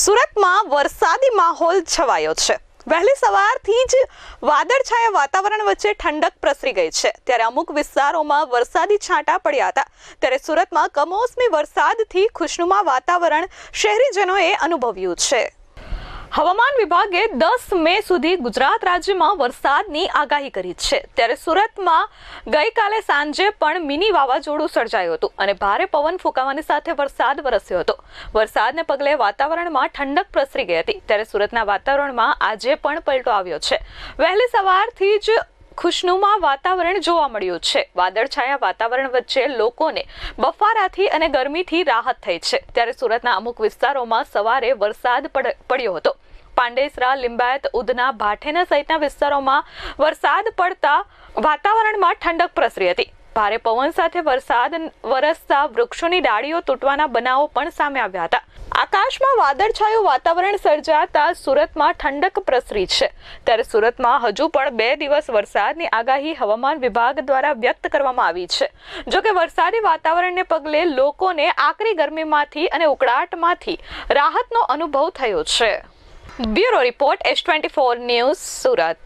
સુરતમાં વરસાદી માહોલ છવાયો છે। વહેલી સવારથી જ વાદળછાયા વાતાવરણ વચ્ચે ઠંડક પ્રસરી ગઈ છે। ત્યારે અમુક વિસ્તારોમાં વરસાદી છાંટા પડ્યા હતા। ત્યારે સુરતમાં કમોસમી વરસાદથી ખુશનુમા વાતાવરણ શહેરીજનોએ અનુભવ્યું છે। હવામાન વિભાગે 10 મે સુધી ગુજરાત રાજ્યમાં વરસાદની આગાહી કરી છે। ત્યારે સુરતમાં ગઈકાલે સાંજે પણ મિની વાવાઝોડું સર્જાયું હતું અને ભારે પવન ફૂંકાવાની સાથે વરસાદ વરસ્યો હતો। વરસાદને પગલે વાતાવરણમાં ઠંડક પ્રસરી ગઈ હતી। ત્યારે સુરતના વાતાવરણમાં આજે પણ પલટો આવ્યો છે। વહેલી સવારથી જ ખુશનુમા વાતાવરણ જોવા મળ્યું છે। વાદળછાયા વાતાવરણ વચ્ચે લોકોને બફારાથી અને ગરમીથી રાહત થઈ છે। ત્યારે સુરતના અમુક વિસ્તારોમાં સવારે વરસાદ પડ્યો હતો। પાંડેસરા, લિંબાયત, ઉધના, ભાઠેના સહિતના વિસ્તારોમાં વરસાદ પડતા વાતાવરણમાં ઠંડક પ્રસરી હતી। ભારે પવન સાથે વરસાદ વરસતા વૃક્ષોની ડાળીઓ તૂટવાના બનાવો પણ સામે આવ્યા હતા। આકાશમાં વાદળછાયું વાતાવરણ સર્જાતા સુરતમાં ઠંડક પ્રસરી છે। ત્યારે સુરતમાં હજુ પણ 2 દિવસ વરસાદની આગાહી હવામાન વિભાગ દ્વારા વ્યક્ત કરવામાં આવી છે। જોકે વરસાદી વાતાવરણને પગલે લોકોને આકરી ગરમીમાંથી અને ઉકળાટમાંથી રાહતનો અનુભવ થયો છે। Bureau report S24 news Surat.